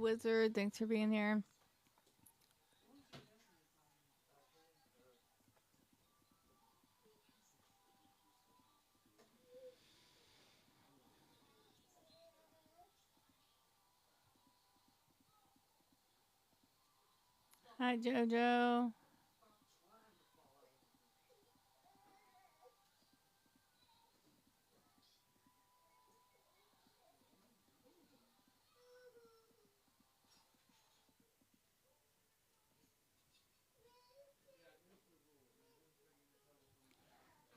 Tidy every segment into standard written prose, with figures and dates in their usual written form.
Wizard. Thanks for being here. Hi, JoJo.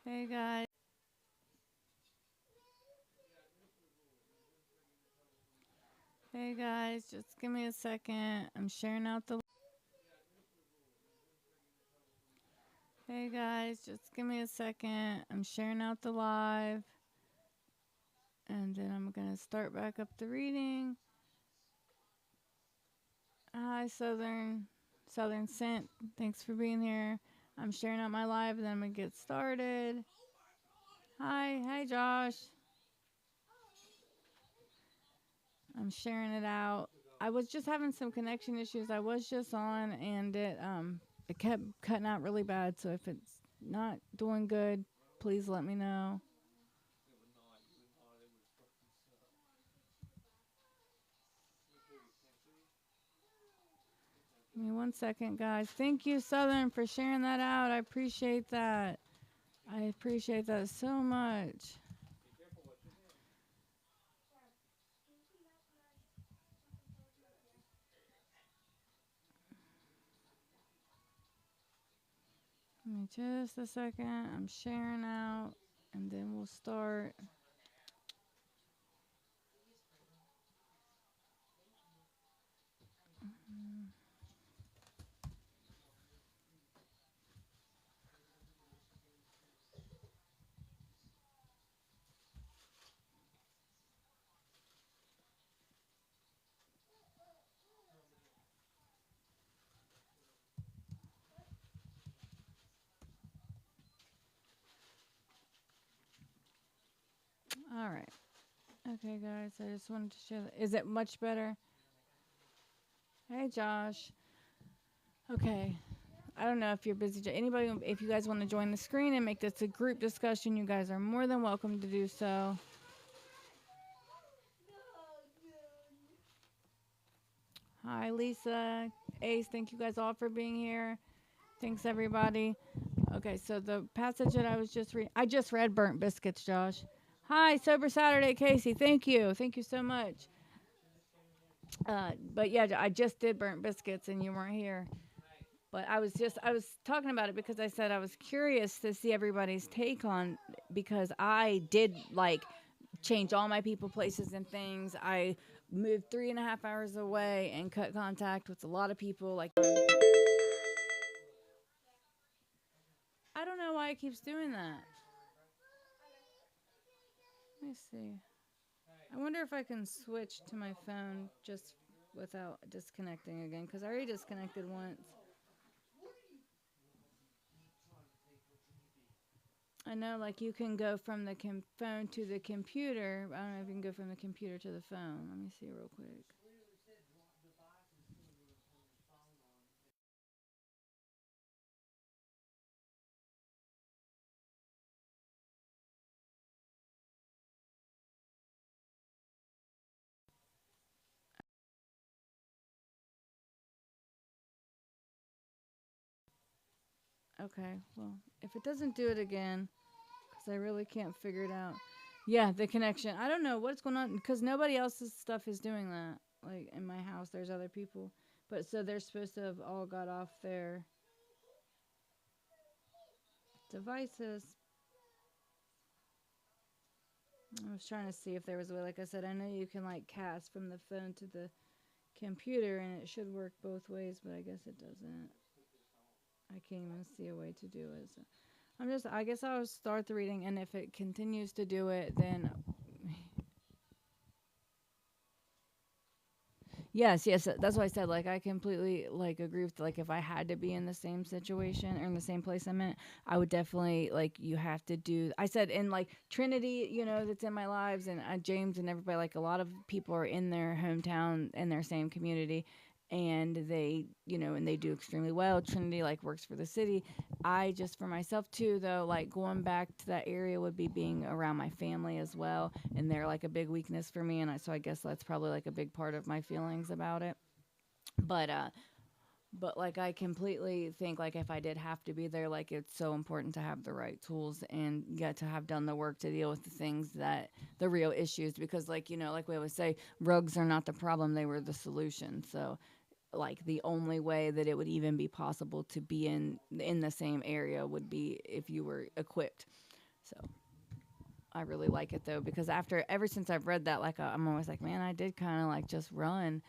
Hey, guys. Hey, guys. Just give me a second. I'm sharing out the. Hey, guys. Just give me a second. I'm sharing out the live. And then I'm going to start back up the reading. Hi, Southern Scent. Thanks for being here. I'm sharing out my live, and then I'm going to get started. Hi, Josh. I'm sharing it out. I was just having some connection issues. I was just on, and it kept cutting out really bad. So if it's not doing good, please let me know. Give me 1 second, guys. Thank you, Southern, for sharing that out. I appreciate that. I appreciate that so much. Give me just a second. I'm sharing out, and then we'll start. All right. Okay, guys. I just wanted to share that. Is it much better? Hey, Josh. Okay. I don't know if you're busy. Anybody, if you guys want to join the screen and make this a group discussion, you guys are more than welcome to do so. Hi, Lisa, Ace. Thank you guys all for being here. Thanks, everybody. Okay, so the passage that I was just reading, I just read Burnt Biscuits, Josh. Hi, Sober Saturday, Casey. Thank you. Thank you so much. But yeah, I just did Burnt Biscuits and you weren't here. But I was talking about it because I said I was curious to see everybody's take on, because I did like change all my people, places, and things. I moved 3.5 hours away and cut contact with a lot of people. Like, I don't know why it keeps doing that. Let me see. I wonder if I can switch to my phone just without disconnecting again, because I already disconnected once. I know, like, you can go from the phone to the computer. I don't know if you can go from the computer to the phone. Let me see real quick. Okay, well, if it doesn't do it again, because I really can't figure it out. Yeah, the connection. I don't know what's going on, because nobody else's stuff is doing that. Like, in my house, there's other people. But so they're supposed to have all got off their devices. I was trying to see if there was a way. Like I said, I know you can, like, cast from the phone to the computer, and it should work both ways, but I guess it doesn't. I can't even see a way to do it. So I guess I'll start the reading, and if it continues to do it, then Yes, yes, that's why I said like I completely like agree with like if I had to be in the same situation or in the same place I'm in, I would definitely like you have to do. I said in like Trinity, that's in my lives, and James and everybody like a lot of people are in their hometown in their same community, and they do extremely well. Trinity like works for the city. I just for myself too though like going back to that area would be being around my family as well, and they're like a big weakness for me, and so I guess that's probably like a big part of my feelings about it. But like I completely think like if I did have to be there, like it's so important to have the right tools and get to have done the work to deal with the things that the real issues, because like like we always say, rugs are not the problem, they were the solution. So like the only way that it would even be possible to be in the same area would be if you were equipped. So I really like it though, because after ever since I've read that, like I'm always like, man, I did kind of like just run,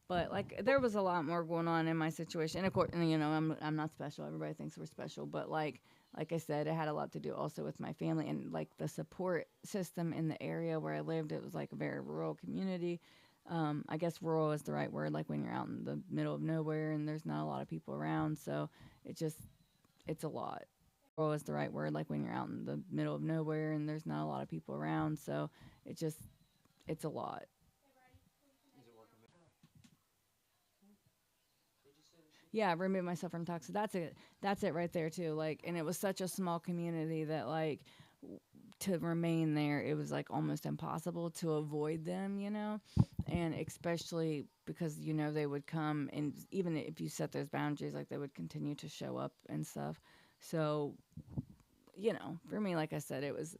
but like there was a lot more going on in my situation. And of course, I'm not special. Everybody thinks we're special, but like I said, it had a lot to do also with my family and like the support system in the area where I lived. It was like a very rural community. I guess rural is the right word, like when you're out in the middle of nowhere and there's not a lot of people around. So it just it's a lot. Rural is the right word, like when you're out in the middle of nowhere and there's not a lot of people around. So it just it's a lot. Yeah, remove myself from toxic. That's it. That's it right there too. Like, and it was such a small community that like to remain there, it was like almost impossible to avoid them. And especially because they would come, and even if you set those boundaries, like they would continue to show up and stuff. So for me, like I said, it was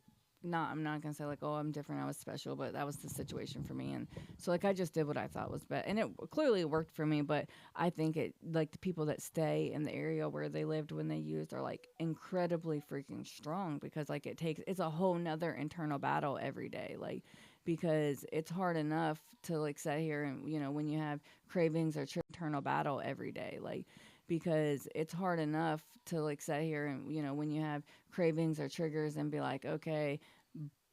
not, I'm not gonna say like, oh, I'm different, I was special, but that was the situation for me. And so like I just did what I thought was best, and it clearly worked for me. But I think it like the people that stay in the area where they lived when they used are like incredibly freaking strong, because like it's a whole nother internal battle every day, like because it's hard enough to like sit here and when you have cravings or internal battle every day, like because it's hard enough to like sit here and when you have cravings or triggers and be like, okay,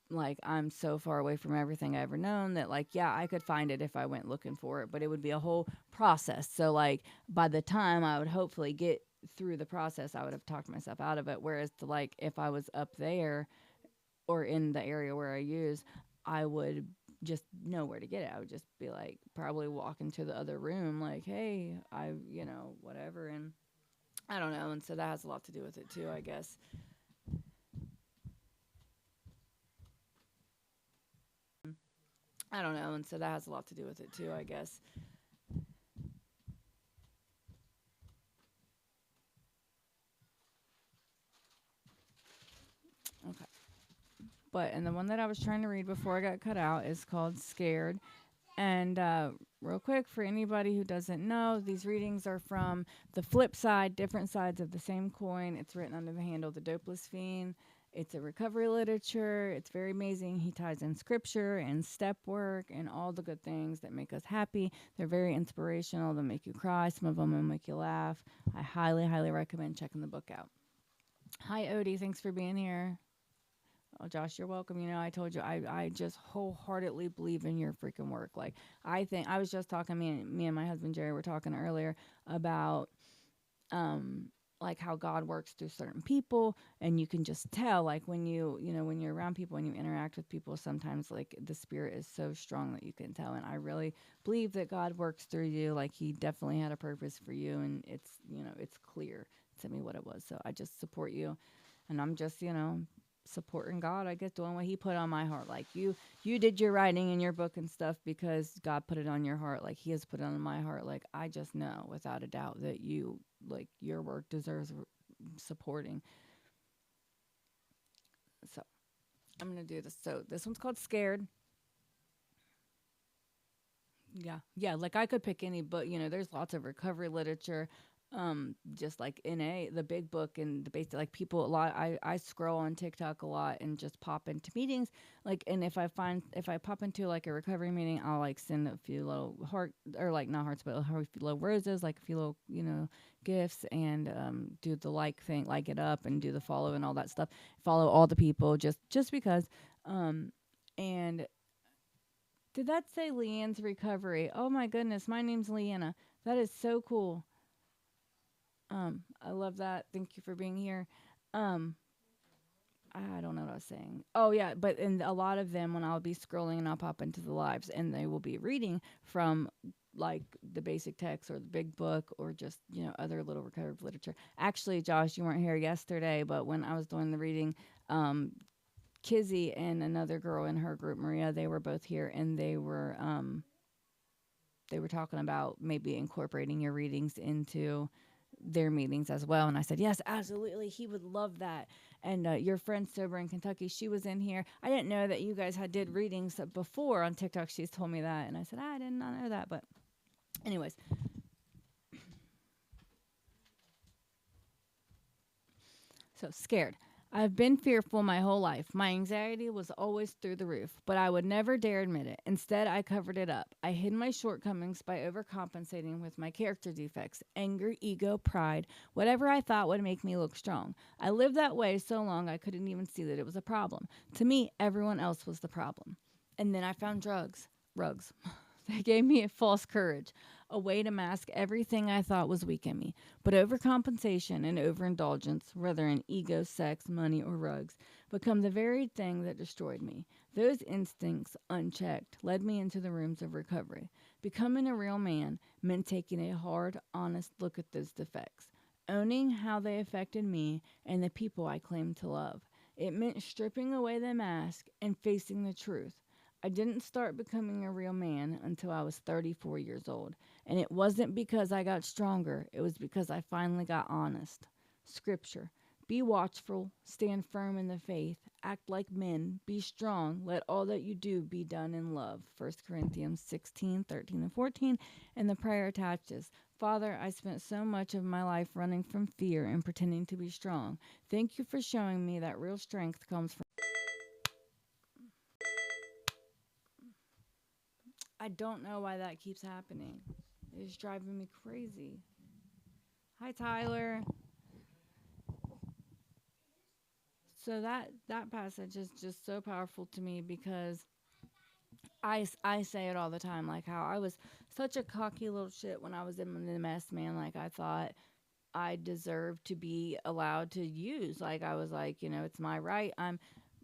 like I'm so far away from everything I ever known that like yeah, I could find it if I went looking for it, but it would be a whole process. So like by the time I would hopefully get through the process, I would have talked myself out of it. Whereas to like if I was up there or in the area where I use, I would just know where to get it. I would just be like probably walk into the other room like, hey, whatever. And I don't know. And so that has a lot to do with it too, I guess. I don't know. And so that has a lot to do with it too, I guess. Okay. But, and the one that I was trying to read before I got cut out is called Scared. And real quick, for anybody who doesn't know, these readings are from the flip side, different sides of the same coin. It's written under the handle The Dopeless Fiend. It's a recovery literature. It's very amazing. He ties in scripture and step work and all the good things that make us happy. They're very inspirational. They'll make you cry. Some of them will make you laugh. I highly, highly recommend checking the book out. Hi, Odie. Thanks for being here. Oh, Josh, you're welcome. I told you I just wholeheartedly believe in your freaking work. Like, I think I was just talking. Me and my husband Jerry were talking earlier about um like how God works through certain people, and you can just tell like when you're around people and you interact with people, sometimes like the spirit is so strong that you can tell. And I really believe that God works through you. Like He definitely had a purpose for you, and it's clear to me what it was. So I just support you, and I'm just supporting God, I guess, doing what He put on my heart. Like you did your writing in your book and stuff because God put it on your heart. Like He has put it on my heart. Like I just know without a doubt that like your work deserves supporting. So I'm gonna do this. So this one's called Scared. Yeah, yeah. Like I could pick any book. There's lots of recovery literature. Just like the big book, and the basic, like people a lot. I scroll on TikTok a lot and just pop into meetings. Like, and if I pop into like a recovery meeting, I'll like send a few little heart, or like not hearts, but a few little roses, like a few little gifts, and do the like thing, like it up, and do the follow and all that stuff. Follow all the people just because. Um, and Did that say Leanne's recovery? Oh my goodness, my name's Leanna. That is so cool. I love that. Thank you for being here. Um, I don't know what I was saying. Oh yeah, but in a lot of them, when I'll be scrolling and I'll pop into the lives, and they will be reading from like the basic text or the big book or just other little recovered literature. Actually, Josh, you weren't here yesterday, but when I was doing the reading, um, Kizzy and another girl in her group, Maria, they were both here, and they were talking about maybe incorporating your readings into their meetings as well. And I said, yes, absolutely. He would love that. And your friend Sober in Kentucky, she was in here. I didn't know that you guys had did readings before on TikTok. She's told me that. And I said, I did not know that. But anyways, so scared. I've been fearful my whole life. My anxiety was always through the roof, but I would never dare admit it. Instead, I covered it up. I hid my shortcomings by overcompensating with my character defects, anger, ego, pride, whatever I thought would make me look strong. I lived that way so long I couldn't even see that it was a problem. To me, everyone else was the problem. And then I found rugs. They gave me a false courage, a way to mask everything I thought was weak in me. But overcompensation and overindulgence, whether in ego, sex, money, or rugs, become the very thing that destroyed me. Those instincts, unchecked, led me into the rooms of recovery. Becoming a real man meant taking a hard, honest look at those defects, owning how they affected me and the people I claimed to love. It meant stripping away the mask and facing the truth. I didn't start becoming a real man until I was 34 years old. And it wasn't because I got stronger, it was because I finally got honest. Scripture: be watchful, stand firm in the faith, act like men, be strong, let all that you do be done in love. 1 Corinthians 16:13 and 14. And the prayer attaches: Father, I spent so much of my life running from fear and pretending to be strong. Thank you for showing me that real strength comes from. I don't know why that keeps happening. It's driving me crazy. Hi, Tyler. So that passage is just so powerful to me because I say it all the time, like how I was such a cocky little shit when I was in the mess, man. Like I thought I deserved to be allowed to use. Like I was like, it's my right. I'm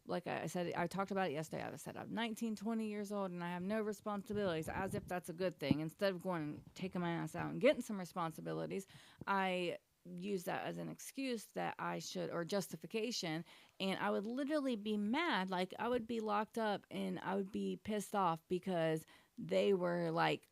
like I said, I talked about it yesterday. I said I'm 19, 20 years old and I have no responsibilities, as if that's a good thing. Instead of going and taking my ass out and getting some responsibilities, I use that as an excuse that I should, or justification. And I would literally be mad. Like I would be locked up and I would be pissed off because they were like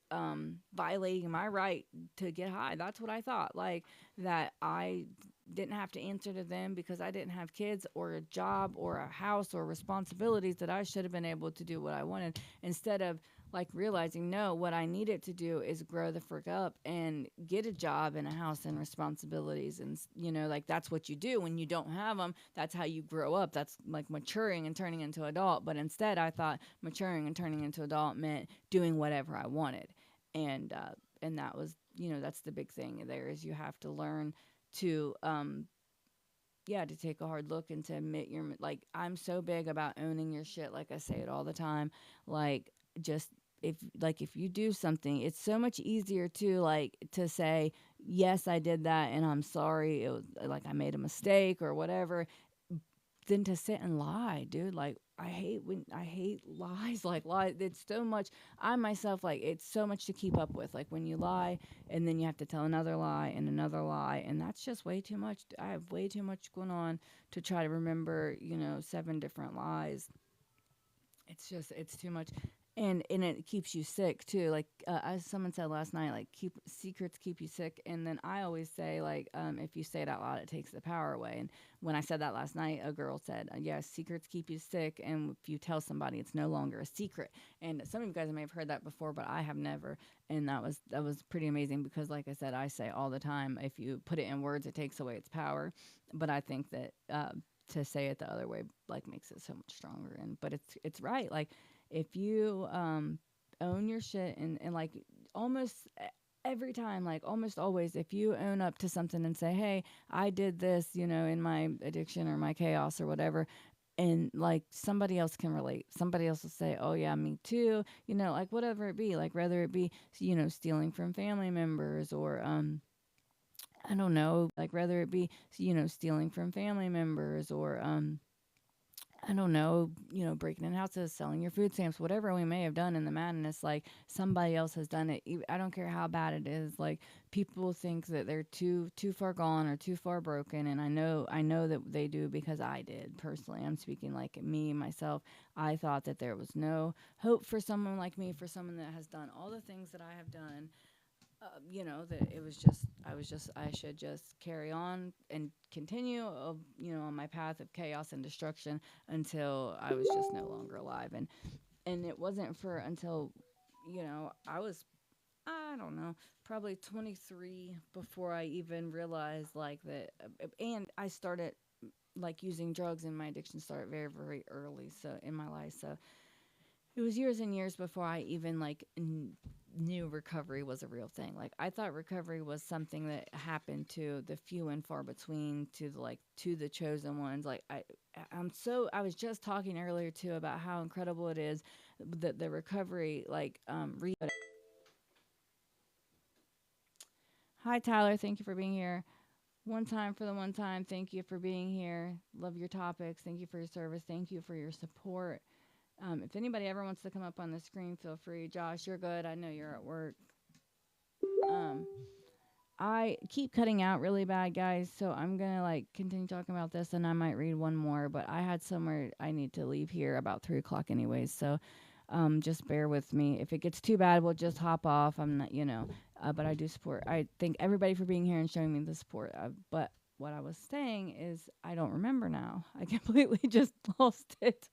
violating my right to get high. That's what I thought. Like that I didn't have to answer to them because I didn't have kids or a job or a house or responsibilities, that I should have been able to do what I wanted, instead of like realizing, no, what I needed to do is grow the frick up and get a job and a house and responsibilities. And, like that's what you do when you don't have them. That's how you grow up. That's like maturing and turning into adult. But instead, I thought maturing and turning into adult meant doing whatever I wanted. And that was, that's the big thing there, is you have to learn to yeah, to take a hard look and to admit your, like, I'm so big about owning your shit. Like I say it all the time. Like, just if you do something, it's so much easier to like to say, yes, I did that and I'm sorry. It was like I made a mistake or whatever, than to sit and lie, dude. Like I hate lies, like lies. It's so much. I myself, like, it's so much to keep up with. Like when you lie and then you have to tell another lie, and that's just way too much. I have way too much going on to try to remember, 7 different lies. It's too much. And it keeps you sick too, like as someone said last night, like keep secrets keep you sick. And then I always say, like, if you say it out loud, it takes the power away. And when I said that last night, a girl said, yeah, secrets keep you sick, and if you tell somebody, it's no longer a secret. And some of you guys may have heard that before, but I have never. And that was pretty amazing, because like I said, I say all the time, if you put it in words, it takes away its power. But I think that to say it the other way, like, makes it so much stronger. And but it's right. Like if you own your shit, and like almost every time, like almost always, if you own up to something and say, hey, I did this, in my addiction or my chaos or whatever, and like somebody else can relate. Somebody else will say, "Oh yeah, me too." Like whatever it be, like whether it be stealing from family members or I don't know, like whether it be stealing from family members or I don't know, breaking in houses, selling your food stamps, whatever we may have done in the madness, like somebody else has done it. I don't care how bad it is. Like people think that they're too far gone or too far broken, and I know that they do because I did personally. I'm speaking like me myself. I thought that there was no hope for someone like me, for someone that has done all the things that I have done, that it was just, I should just carry on and continue, on my path of chaos and destruction until I was just no longer alive. And it wasn't for until, I was, I don't know, probably 23 before I even realized like that. And I started like using drugs, and my addiction started very, very early. So in my life. So it was years and years before I even like knew recovery was a real thing. Like I thought recovery was something that happened to the few and far between, to the chosen ones. Like I was just talking earlier too about how incredible it is that the recovery Hi Tyler, thank you for being here. One time for the one time. Thank you for being here. Love your topics. Thank you for your service. Thank you for your support. If anybody ever wants to come up on the screen, feel free. Josh, you're good. I know you're at work. Um, I keep cutting out really bad, guys, so I'm gonna like continue talking about this, and I might read one more. But I had somewhere I need to leave here about 3 o'clock, anyways. So, just bear with me. If it gets too bad, we'll just hop off. I'm not, but I do support. I thank everybody for being here and showing me the support. But what I was saying is, I don't remember now. I completely just lost it.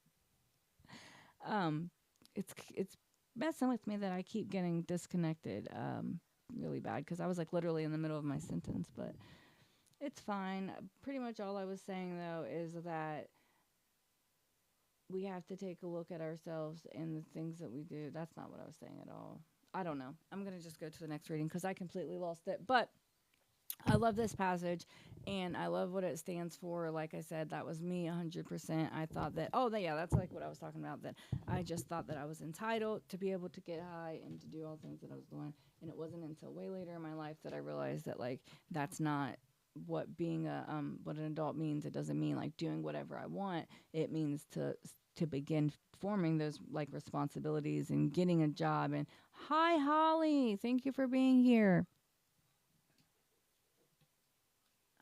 um it's messing with me that I keep getting disconnected really bad, because I was like literally in the middle of my sentence, but it's fine. Pretty much all I was saying though is that we have to take a look at ourselves and the things that we do. That's not what I was saying at all. I don't know. I'm going to just go to the next reading because I completely lost it. But I love this passage, and I love what it stands for. Like I said, that was me 100%. I thought that, yeah, that's like what I was talking about. That I just thought that I was entitled to be able to get high and to do all the things that I was doing. And it wasn't until way later in my life that I realized that, like, that's not what being what an adult means. It doesn't mean like doing whatever I want. It means to begin forming those like responsibilities and getting a job. And hi, Holly. Thank you for being here.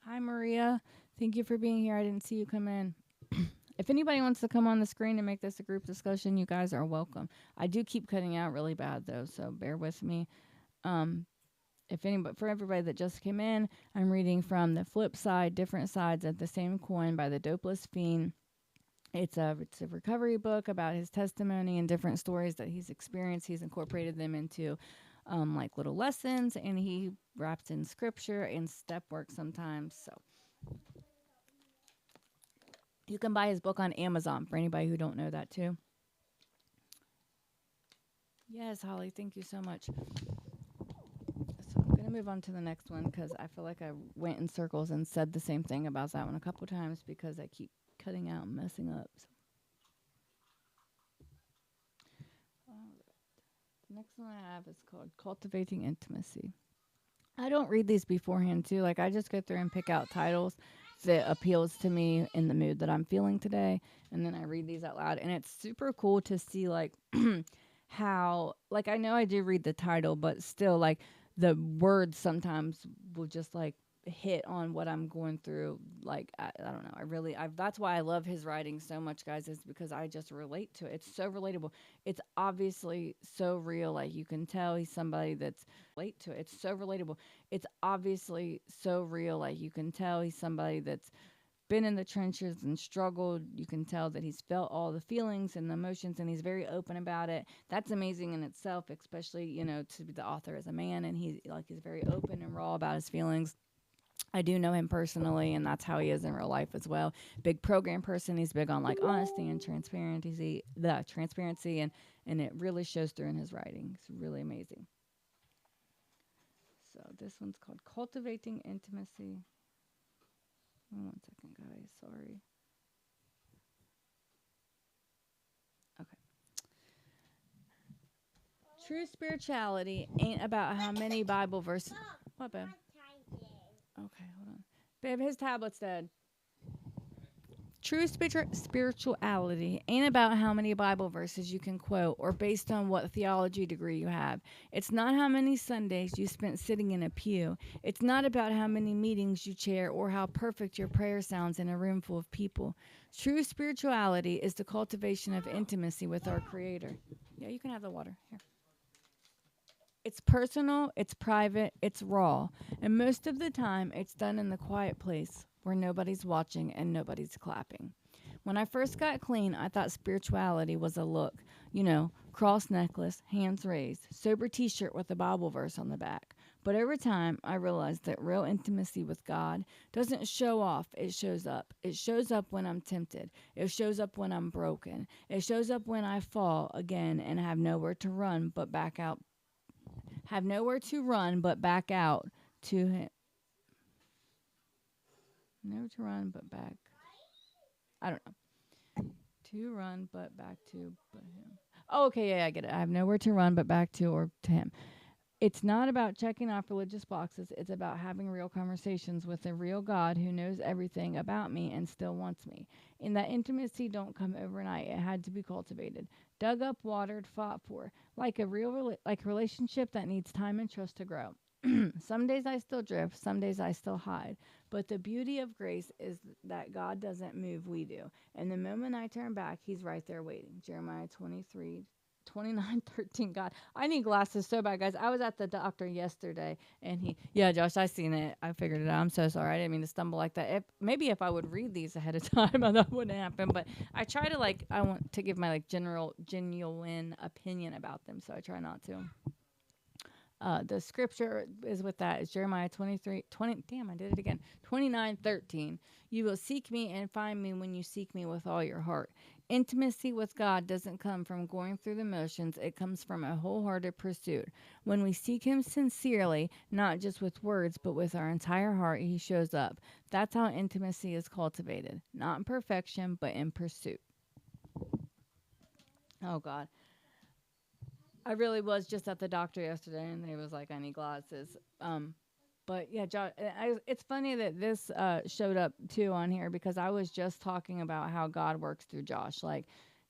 Hi, Maria. Thank you for being here. I didn't see you come in. If anybody wants to come on the screen and make this a group discussion, you guys are welcome. I do keep cutting out really bad though, so bear with me. Um, if anybody, for everybody that just came in, I'm reading from The Flip Side, Different Sides of the Same Coin by the Dopeless Fiend. It's a recovery book about his testimony and different stories that he's experienced. He's incorporated them into like little lessons, and he wraps in scripture and step work sometimes. So you can buy his book on Amazon for anybody who don't know that too. Yes, Holly, thank you so much. So I'm going to move on to the next one because I feel like I went in circles and said the same thing about that one a couple times because I keep cutting out and messing up. So. The next one I have is called Cultivating Intimacy. I don't read these beforehand too. Like I just go through and pick out titles that appeals to me in the mood that I'm feeling today, and then I read these out loud. And it's super cool to see like how, like, I know I do read the title, but still like the words sometimes will just like hit on what I'm going through. Like I don't know. That's why I love his writing so much, guys, is because I just relate to it. It's so relatable. It's obviously so real. Like you can tell he's somebody that's relate to it. It's so relatable. It's obviously so real. Like you can tell he's somebody that's been in the trenches and struggled. You can tell that he's felt all the feelings and the emotions, and he's very open about it. That's amazing in itself, especially, to be the author as a man, and he's very open and raw about his feelings. I do know him personally, and that's how he is in real life as well. Big program person. He's big on like honesty and transparency, and it really shows through in his writing. It's really amazing. So this one's called Cultivating Intimacy. One second, guys. Sorry. True spirituality ain't about how many Bible verses. What, babe? Okay, hold on. Babe, his tablet's dead. True spirituality ain't about how many Bible verses you can quote or based on what theology degree you have. It's not how many Sundays you spent sitting in a pew. It's not about how many meetings you chair or how perfect your prayer sounds in a room full of people. True spirituality is the cultivation of intimacy with our Creator. Yeah, you can have the water. Here. It's personal, it's private, it's raw, and most of the time it's done in the quiet place where nobody's watching and nobody's clapping. When I first got clean, I thought spirituality was a look, cross necklace, hands raised, sober t-shirt with a Bible verse on the back. But over time, I realized that real intimacy with God doesn't show off, it shows up. It shows up when I'm tempted. It shows up when I'm broken. It shows up when I fall again and have nowhere to run but back out to him. Nowhere to run but back. I don't know. To run but back to but him. Oh, okay, yeah, I get it. I have nowhere to run but back to or to him. It's not about checking off religious boxes. It's about having real conversations with a real God who knows everything about me and still wants me. And that intimacy don't come overnight. It had to be cultivated, dug up, watered, fought for, like a relationship that needs time and trust to grow. Some days I still drift. Some days I still hide. But the beauty of grace is that God doesn't move, we do. And the moment I turn back, he's right there waiting. Jeremiah 29:13. God, I need glasses so bad, guys. I was at the doctor yesterday and yeah, Josh, I seen it. I figured it out. I'm so sorry. I didn't mean to stumble like that. Maybe if I would read these ahead of time, that wouldn't happen. But I try to I want to give my genuine opinion about them. So I try not to. The scripture is with that. It's Jeremiah 29:13. You will seek me and find me when you seek me with all your heart. Intimacy with God doesn't come from going through the motions. It comes from a wholehearted pursuit. When we seek him sincerely, not just with words, but with our entire heart, he shows up. That's how intimacy is cultivated. Not in perfection, but in pursuit. Oh, God. I really was just at the doctor yesterday, and they was like, I need glasses. But yeah, Josh, it's funny that this showed up too on here because I was just talking about how God works through Josh.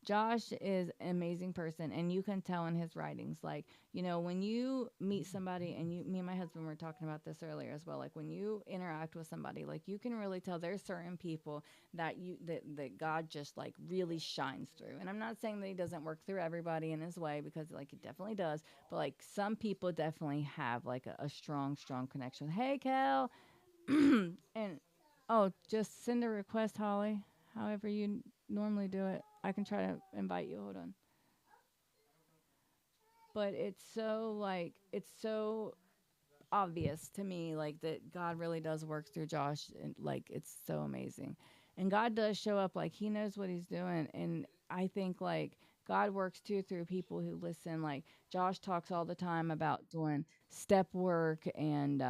Josh is an amazing person, and you can tell in his writings. When you meet somebody, and me and my husband were talking about this earlier as well. When you interact with somebody, you can really tell there's certain people that that God just really shines through. And I'm not saying that he doesn't work through everybody in his way because he definitely does. But some people definitely have a strong connection. Hey, Kel, and just send a request, Holly. However you normally do it. I can try to invite you. Hold on. But it's so obvious to me that God really does work through Josh, and it's so amazing. And God does show up, he knows what he's doing. And I think God works too through people who listen. Josh talks all the time about doing step work and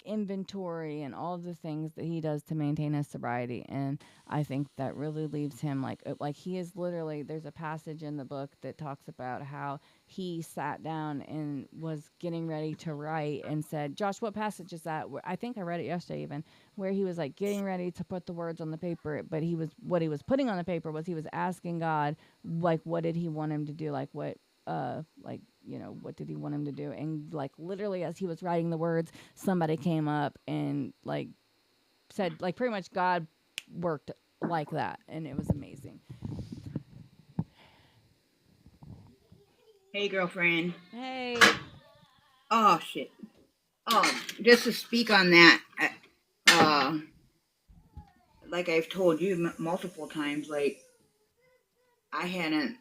inventory and all the things that he does to maintain his sobriety. And I think that really leaves him he is literally, there's a passage in the book that talks about how he sat down and was getting ready to write and said, Josh, what passage is that? I think I read it yesterday even, where he was getting ready to put the words on the paper, but what he was putting on the paper was he was asking God, what did he want him to do? What did he want him to do? And literally as he was writing the words, somebody came up and said, pretty much God worked like that. And it was amazing. Hey, girlfriend. Hey. Oh, shit. Just to speak on that, like I've told you multiple times, I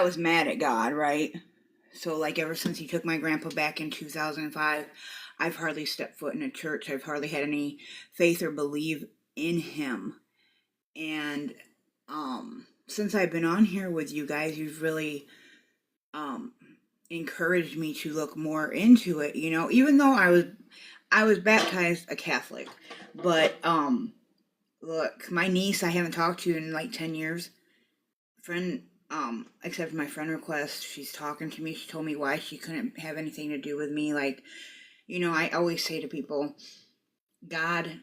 was mad at God, right? So, ever since he took my grandpa back in 2005, I've hardly stepped foot in a church. I've hardly had any faith or belief in him. And, since I've been on here with you guys, you've really, encouraged me to look more into it, even though I was baptized a Catholic. But, look, my niece I haven't talked to in 10 years. Friend Except for my friend request. She's talking to me. She told me why she couldn't have anything to do with me. Like, I always say to people, God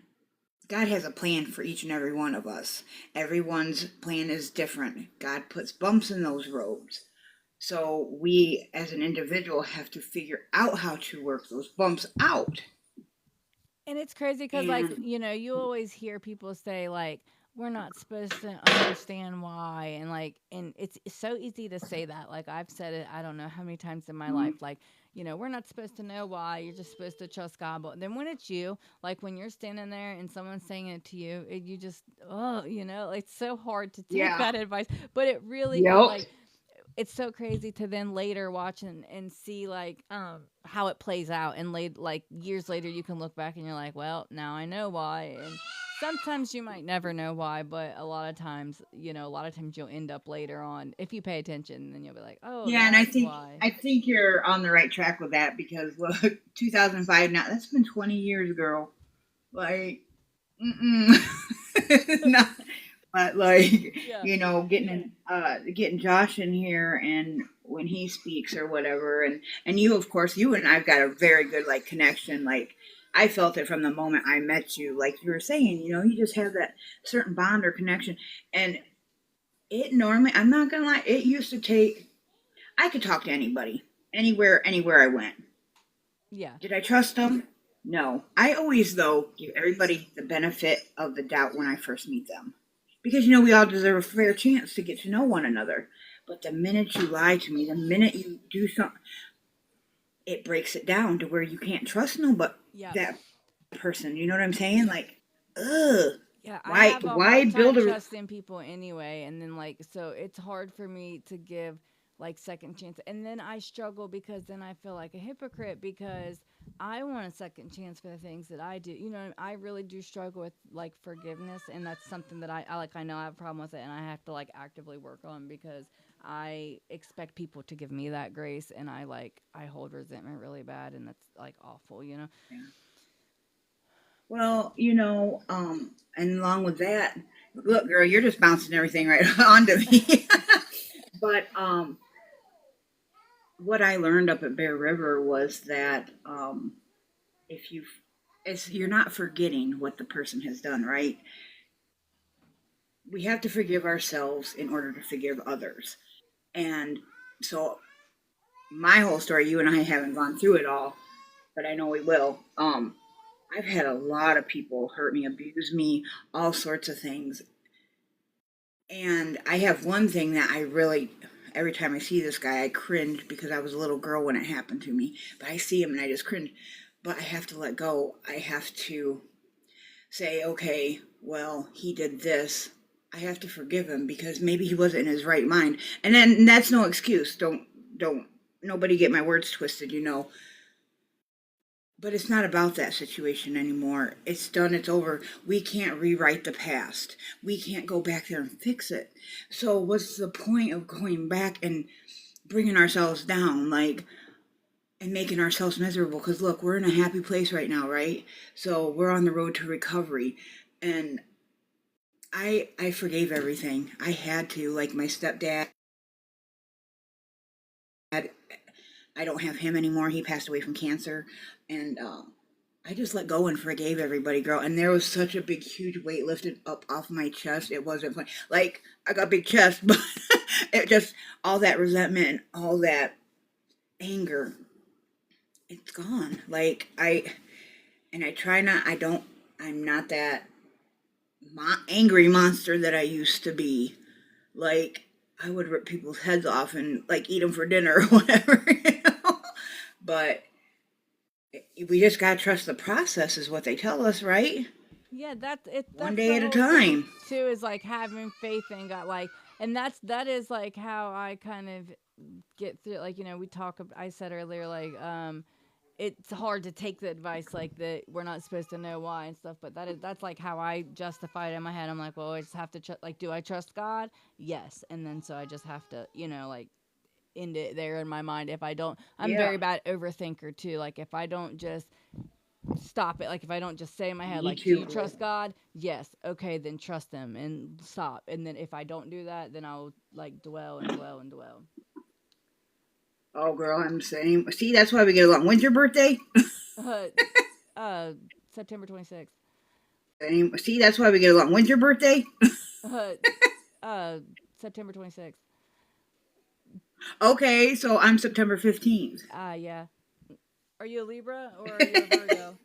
God has a plan for each and every one of us. Everyone's plan is different. God puts bumps in those roads. So we as an individual have to figure out how to work those bumps out. And it's crazy because, like, And you always hear people say, like, we're not supposed to understand why. And, like, and it's so easy to say that. Like, I've said it, I don't know how many times in my life. Like, we're not supposed to know why. You're just supposed to trust God. But then when it's you, like, when you're standing there and someone's saying it to you, you just, oh, it's so hard to take yeah, that advice. But it really is yep, like, it's so crazy to then later watch and see like how it plays out and like years later you can look back and you're like, well, now I know why. And sometimes you might never know why, but a lot of times you'll end up later on if you pay attention, then you'll be like, oh, yeah. And I that's think why. I think you're on the right track with that because look, 2005 now. That's been 20 years, girl. Like, not. But like, Yeah. getting Josh in here and when he speaks or whatever, and you, of course, you and I've got a very good like connection. Like, I felt it from the moment I met you. Like you were saying, you just have that certain bond or connection, and it normally, I'm not gonna lie, it used to take. I could talk to anybody, anywhere I went. Yeah. Did I trust them? No. I always, though, give everybody the benefit of the doubt when I first meet them. Because, we all deserve a fair chance to get to know one another. But the minute you lie to me, the minute you do something, it breaks it down to where you can't trust nobody, Yeah. that person. You know what I'm saying? Like, ugh. Yeah, I Why, have a why hard build time a. trusting people anyway, and then like so it's hard for me to give like second chance. And then I struggle because then I feel like a hypocrite because I want a second chance for the things that I do. I really do struggle with like forgiveness, and that's something that I like I know I have a problem with it and I have to like actively work on because I expect people to give me that grace and I hold resentment really bad and that's like awful. Well, and along with that, look, girl, you're just bouncing everything right onto me. But what I learned up at Bear River was that if you, it's you're not forgetting what the person has done, right? We have to forgive ourselves in order to forgive others, and so my whole story, you and I haven't gone through it all, but I know we will. I've had a lot of people hurt me, abuse me, all sorts of things, and I have one thing that I really, every time I see this guy, I cringe because I was a little girl when it happened to me. But I see him and I just cringe. But I have to let go. I have to say, okay, well, he did this. I have to forgive him because maybe he wasn't in his right mind. And then that's no excuse. Don't, nobody get my words twisted. But it's not about that situation anymore. It's done, it's over. We can't rewrite the past. We can't go back there and fix it. So, what's the point of going back and bringing ourselves down, like, and making ourselves miserable? Because, look, we're in a happy place right now, right? So, we're on the road to recovery. And I forgave everything. I had to, like, my stepdad. I don't have him anymore. He passed away from cancer. And I just let go and forgave everybody, girl. And there was such a big, huge weight lifted up off my chest. It wasn't funny. Like, I got a big chest, but it just, all that resentment and all that anger, it's gone. And I try not, I'm not that angry monster that I used to be. Like, I would rip people's heads off and, like, eat them for dinner or whatever. But we just gotta trust the process, is what they tell us, right? Yeah, that's it. One That's day the at a whole thing time. too. Is like having faith in God, and that is like how I kind of get through. Like we talk. I said earlier, it's hard to take the advice like that. We're not supposed to know why and stuff, but that's like how I justify it in my head. I'm like, well, I just have to like, do I trust God? Yes, and then so I just have to, like end it there in my mind. If I don't, I'm Yeah. very bad overthinker too. Like if I don't just stop it. Like if I don't just say in my head, Me like, do too, you girl. trust God? Yes. Okay, then trust Him and stop. And then if I don't do that, then I'll like dwell and dwell and dwell. Oh, girl, I'm saying. See, that's why we get along. When's your birthday? Uh, uh, September 26th. See, that's why we get along. When's your birthday? Uh, uh, September 26th. Okay, so I'm September 15th. Yeah. Are you a Libra or are you a Virgo?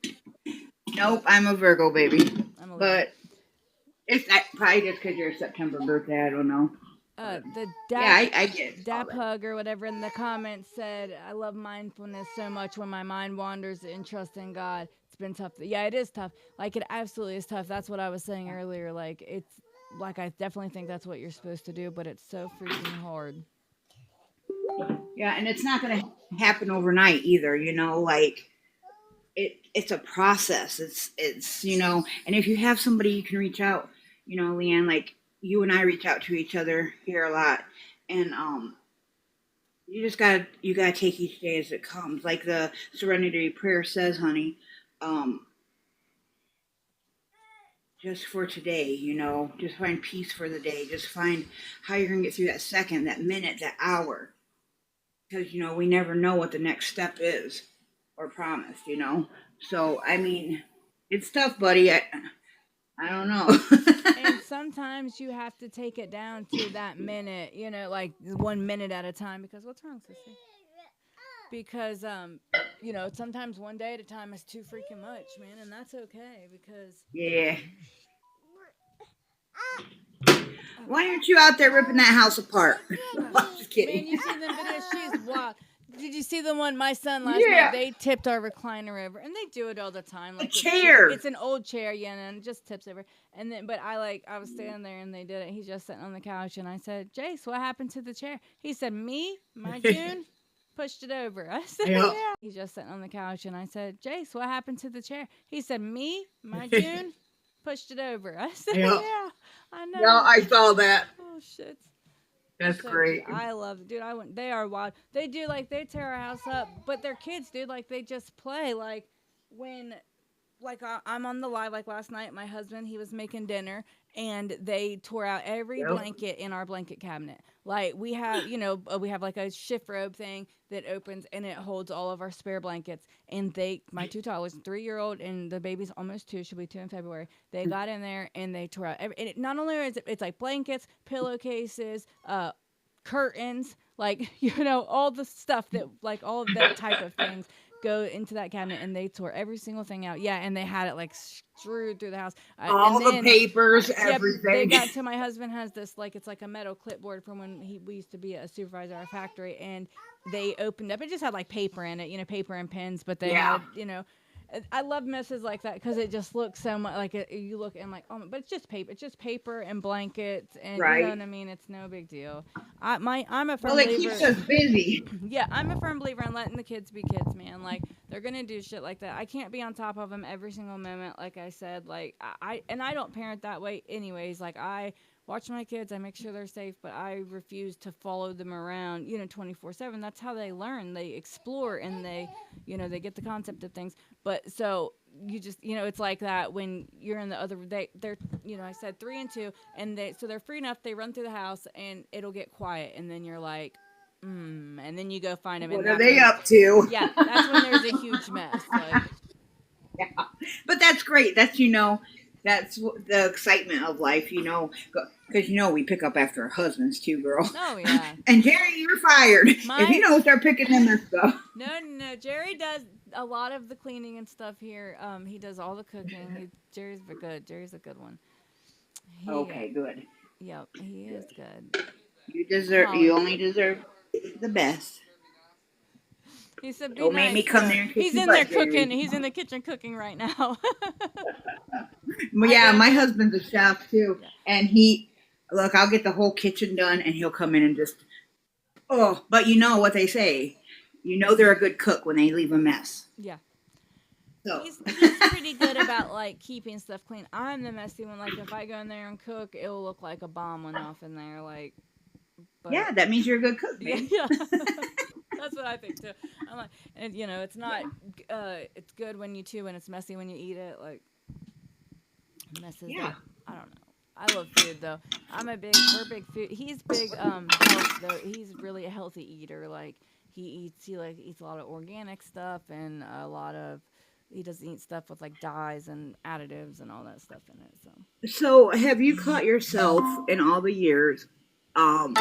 Nope, I'm a Virgo, baby. I'm a Libra. But it's probably just because you're a September birthday. I don't know. The I get Dap Hug or whatever in the comments said, I love mindfulness so much when my mind wanders and trust in God. It's been tough. Yeah, it is tough. Like, it absolutely is tough. That's what I was saying earlier. Like, it's, like, I definitely think that's what you're supposed to do, but it's so freaking hard. Yeah, and it's not going to happen overnight either, you know, like, it's a process. It's, you know, and if you have somebody you can reach out, you know, Leanne, like, you and I reach out to each other here a lot, and you gotta take each day as it comes. Like the Serenity Prayer says, honey, just for today, you know, just find peace for the day. Just find how you're gonna get through that second, that minute, that hour, because you know we never know what the next step is or promised, you know. So I mean, it's tough, buddy. I don't know. And sometimes you have to take it down to that minute, you know, like 1 minute at a time. Because what's wrong, sissy? Because you know, sometimes one day at a time is too freaking much, man, and that's okay. Because Yeah. Why aren't you out there ripping that house apart? I'm just kidding. Man, you see them videos? She's wild. Did you see the one my son last Yeah. night? They tipped our recliner over, and they do it all the time. Like A chair. It's an old chair, yeah, and it just tips over. And then, but I was standing there, and they did it. He's just sitting on the couch, and I said, "Jace, what happened to the chair?" He said, "Me, my June, pushed it over." I said, Yeah. "Yeah." He's just sitting on the couch, and I said, "Jace, what happened to the chair?" He said, "Me, my June, pushed it over." I said, Yeah. "Yeah, I know." Yeah, I saw that. Oh shit. That's So, great. I love it, dude. They are wild. They do, like, they tear our house up, but they're kids, dude. Like, they just play. Like, when, like, I'm on the live, like, last night, my husband, he was making dinner, and they tore out every Yep. blanket in our blanket cabinet. Like, we have, you know, we have, like, a shift robe thing that opens, and it holds all of our spare blankets. And my two toddlers, 3-year-old, and the baby's almost 2, she'll be 2 in February, they got in there, and they tore out and not only is it's like blankets, pillowcases, curtains, like, you know, all the stuff that, like, all of that type of things go into that cabinet, and they tore every single thing out. Yeah, and they had it, like, strewed through the house. All the papers, Yep, everything. they got to my husband has this, like, it's like a metal clipboard from when we used to be a supervisor at a factory, and they opened up. It just had, like, paper in it, you know, paper and pens, but they Yeah. had, you know. I love messes like that because it just looks so much like you look and like, oh, but it's just paper. It's just paper and blankets, and you know Right. what I mean. It's no big deal. I'm a firm Well, it believer. keeps us busy. Yeah, I'm a firm believer in letting the kids be kids, man. Like, they're gonna do shit like that. I can't be on top of them every single moment, like I said. Like, I don't parent that way, anyways. Like, I watch my kids, I make sure they're safe, but I refuse to follow them around, you know, 24/7. That's how they learn. They explore, and they, you know, they get the concept of things. But so you just, you know, it's like that when you're in the other. They're, you know, I said 3 and 2, and they're free enough. They run through the house, and it'll get quiet, and then you're like. And then you go find them. What are they up to? Yeah, that's when there's a huge mess. Like, Yeah. But that's great. That's, you know, that's the excitement of life, you know, because, you know, we pick up after our husbands too, girl. oh yeah. And Jerry, you're fired. If you don't start picking in their stuff. No. Jerry does a lot of the cleaning and stuff here. He does all the cooking. Jerry's good. Jerry's a good one. Okay, good. Yep, he is good. You only deserve the best. He said, "Be Don't nice." make me come there and kick He's your in there butt, Jerry. cooking. He's in the kitchen cooking right now. Yeah, my husband's a chef too, and I'll get the whole kitchen done, and he'll come in and just, but you know what they say, you know they're a good cook when they leave a mess. Yeah. So He's pretty good about, like, keeping stuff clean. I'm the messy one. Like, if I go in there and cook, it'll look like a bomb went off in there. Like, but Yeah, that means you're a good cook, yeah, babe. yeah. That's what I think too. I'm like, and it's not. It's good when you chew, and it's messy when you eat it. Like messes Yeah. up. I don't know. I love food though. We're big food. He's big health though. He's really a healthy eater. Like he eats a lot of organic stuff and a lot of he doesn't eat stuff with like dyes and additives and all that stuff in it. So So, have you caught yourself in all the years um,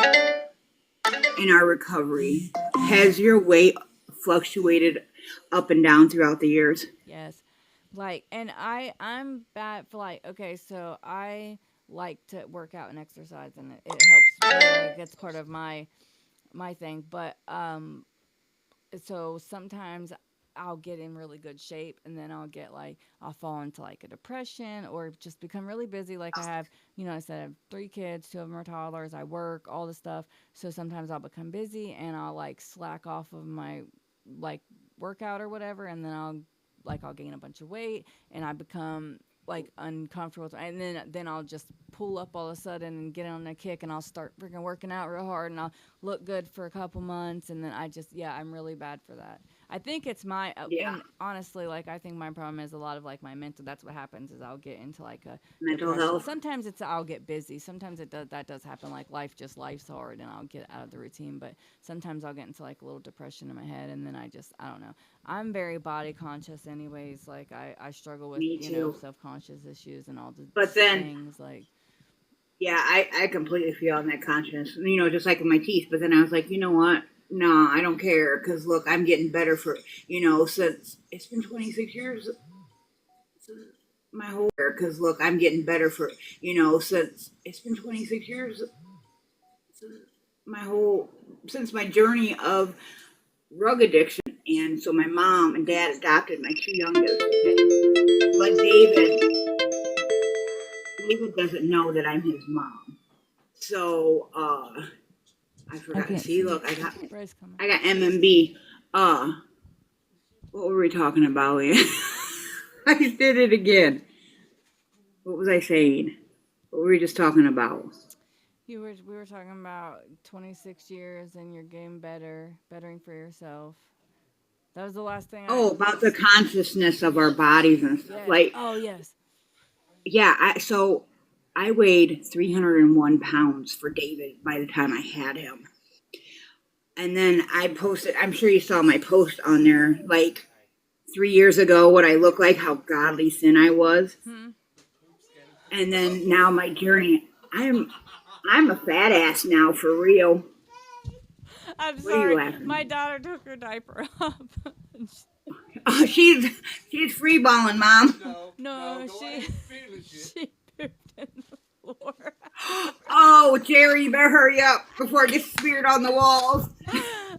in our recovery? Has your weight fluctuated up and down throughout the years? yes, like and I'm bad for like okay, so I like to work out and exercise and it helps. Like, it's part of my thing, but so sometimes I'll get in really good shape and then I'll fall into like a depression or just become really busy. Like I have, I said I have 3 kids, 2 of them are toddlers, I work, all the stuff. So sometimes I'll become busy and I'll like slack off of my like workout or whatever and then I'll gain a bunch of weight and I become like uncomfortable and then I'll just pull up all of a sudden and get on a kick and I'll start freaking working out real hard and I'll look good for a couple months and then I'm really bad for that. I think it's my Yeah. and honestly like I think my problem is a lot of like my mental. That's what happens is I'll get into like a Mental depression. health. Sometimes I'll get busy. Sometimes that does happen. Like life's hard and I'll get out of the routine. But sometimes I'll get into like a little depression in my head and then I don't know. I'm very body conscious anyways. Like I struggle with Me too. self conscious issues and all the But then, things like yeah, I completely feel on that conscience, just like with my teeth. But then I was like, you know what? No, I don't care. Because look, I'm getting better since it's been 26 years. My whole because look, I'm getting better since it's been 26 years. My whole since my journey of drug addiction, and so my mom and dad adopted my 2 youngest. Okay, but David doesn't know that I'm his mom. So I I forgot. can't See, see. look, Bryce coming. I got MMB. What were we talking about? I did it again. What was I saying? What were we just talking about? We were talking about 26 years and you're getting bettering for yourself. That was the last thing I. Oh, about the consciousness of our bodies and stuff. Yes. Like, Oh yes. yeah. So I weighed 301 pounds for David by the time I had him. And then I posted, I'm sure you saw my post on there, like 3 years ago, what I looked like, how godly thin I was. Hmm. And then now my journey, I'm a fat ass now for real. I'm What are you sorry. laughing My at? daughter took her diaper off. Oh, she's free balling, mom. No, she pooped in the floor. Oh, Jerry, you better hurry up before it gets smeared on the walls.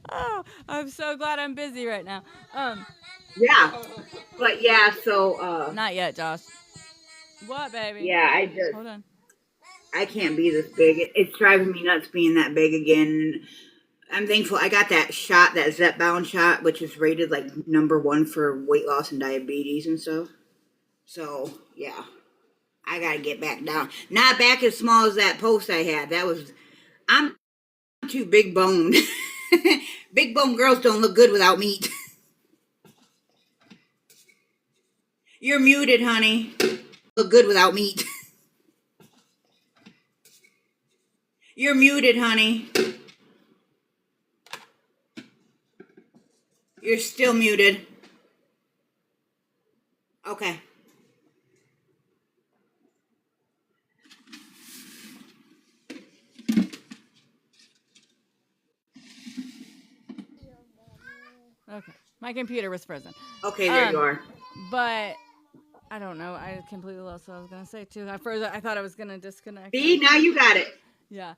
Oh, I'm so glad I'm busy right now. Yeah, but yeah, so Not yet, Josh. What, baby? yeah, Hold on. I can't be this big. It's driving me nuts being that big again. I'm thankful I got that shot, that Zepbound shot, which is rated like #1 for weight loss and diabetes and stuff. So yeah, I gotta get back down. Not back as small as that post I had. I'm too big boned. Big bone girls don't look good without meat. You're muted, honey. Look good without meat. You're muted, honey. You're still muted. Okay. Okay. My computer was frozen. Okay, there you Um, are. but I don't know. I completely lost what I was gonna say too. At first, I thought I was gonna disconnect. See, now you got it. Yeah.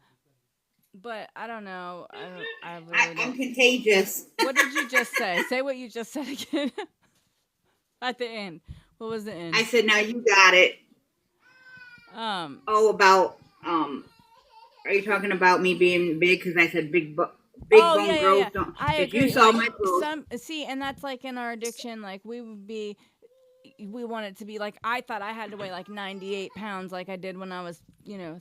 But I don't know. I really I'm don't. contagious. What did you just say? Say what you just said again. At the end. What was the end? I said, now you got it. Oh, about are you talking about me being big? Because I said big bone yeah, girls yeah. don't. I If agree. you saw Like my post, and that's like in our addiction. Like we want it to be like I thought I had to weigh like 98 pounds like I did when I was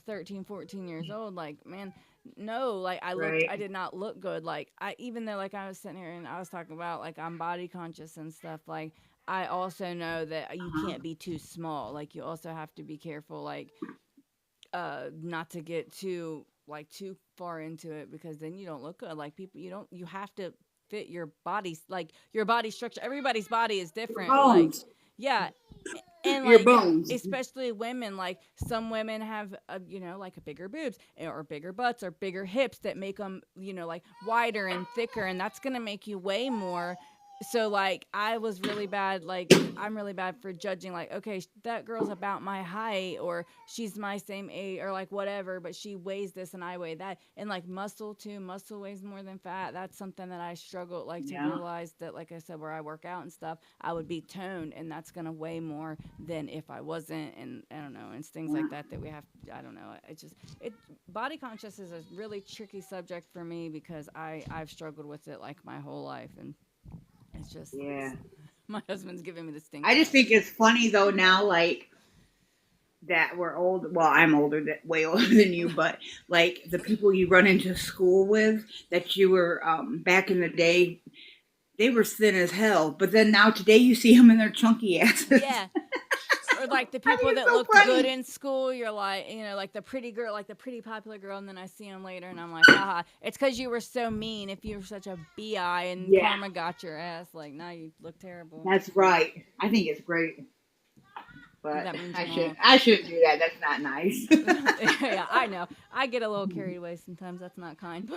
13 14 years old. Like man, No, like I Right. did not look good. Like even though like I was sitting here and I was talking about like I'm body conscious and stuff, like I also know that you Uh-huh. can't be too small. Like you also have to be careful, like not to get too far into it because then you don't look good. Like people, you have to fit your body, like your body structure. Everybody's body is Your different. Like bones. yeah, and Your like bones. especially women, like some women have like bigger boobs or bigger butts or bigger hips that make them like wider and thicker, and that's gonna make you weigh more. So like I was really bad, like I'm really bad for judging, like okay, that girl's about my height or she's my same age or like whatever, but she weighs this and I weigh that. And like muscle too, muscle weighs more than fat. That's something that I struggle like to Yeah. realize, that like I said, where I work out and stuff, I would be toned and that's gonna weigh more than if I wasn't. And I don't know, it's things Yeah. like that we have, I don't know, it body conscious is a really tricky subject for me because I've struggled with it like my whole life. And it's just Yeah. my husband's giving me the stink I just eye. think it's funny though now, like that we're old. Well, I'm older, way older than you, but like the people you run into school with that you were back in the day, they were thin as hell. But then now today you see them in their chunky asses. Yeah. Or like the I people think it's that so looked good funny. in school, you're like, like the pretty girl, like the pretty popular girl, and then I see them later, and I'm like, haha, it's because you were so mean. If you were such a bi, and Yeah, karma got your ass, like now you look terrible. that's right. I think it's great, but That means I you're should all. I shouldn't do that. That's not nice. Yeah, I know. I get a little carried away sometimes. That's not kind,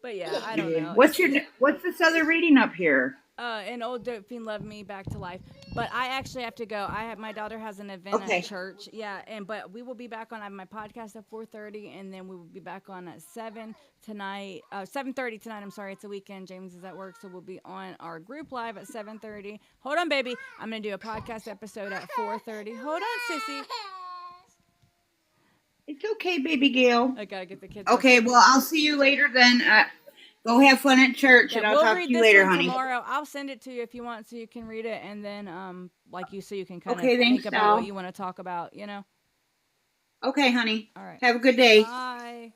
but yeah, I don't Yeah. know. It's just What's this other reading up here? an old dope fiend loved me back to life. But I actually have to go. My daughter has an event at Okay. church. Yeah, but we will be back on. I have my podcast at 4:30, and then we will be back on at 7 tonight. 7:30 tonight. I'm sorry, it's a weekend. James is at work, so we'll be on our group live at 7:30. Hold on, baby. I'm gonna do a podcast episode at 4:30. Hold on, sissy. It's okay, baby Gail. I gotta get the kids real Okay, quick. well, I'll see you later then. Go have fun at church, Yeah, and I'll we'll talk to read you this later, one honey. tomorrow. I'll send it to you if you want, so you can read it, and then so you can kind of Okay, think thanks, about what Sal. you want to talk about. Okay, honey. All right. Have a good day. Bye.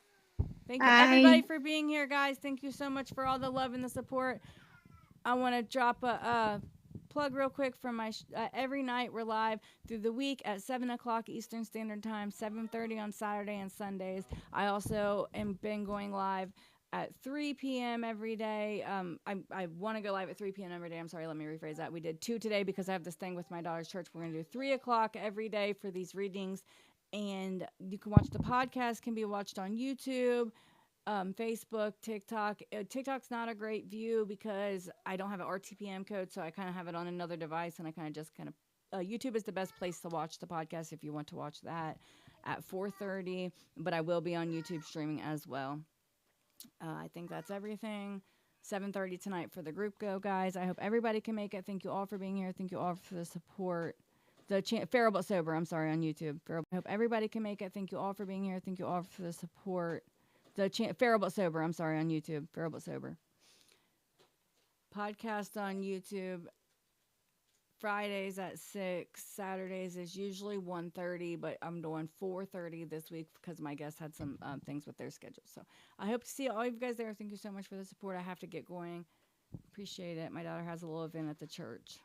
Thank you, everybody, Bye. for being here, guys. Thank you so much for all the love and the support. I want to drop a plug real quick for my every night we're live through the week at 7 o'clock Eastern Standard Time, 7:30 on Saturday and Sundays. I also am been going live at 3 p.m. every day. I want to go live at 3 p.m. every day. I'm sorry, let me rephrase that. We did 2 today because I have this thing with my daughter's church. We're going to do 3 o'clock every day for these readings. And you can watch the podcast, can be watched on YouTube, Facebook, TikTok. TikTok's not a great view because I don't have an RTPM code, so I kind of have it on another device, and I kind of just kind of. YouTube is the best place to watch the podcast if you want to watch that at 4:30. But I will be on YouTube streaming as well. I think that's everything. 7:30 tonight for the group go, guys. I hope everybody can make it. Thank you all for being here. Thank you all for the support. Feral but sober. I'm sorry, on YouTube. I hope everybody can make it. Thank you all for being here. Thank you all for the support. Feral but sober. I'm sorry, on YouTube. Feral but sober. Podcast on YouTube. Fridays at 6. Saturdays is usually 1:30, but I'm doing 4:30 this week because my guests had some things with their schedule. So I hope to see all of you guys there. Thank you so much for the support. I have to get going. Appreciate it. My daughter has a little event at the church.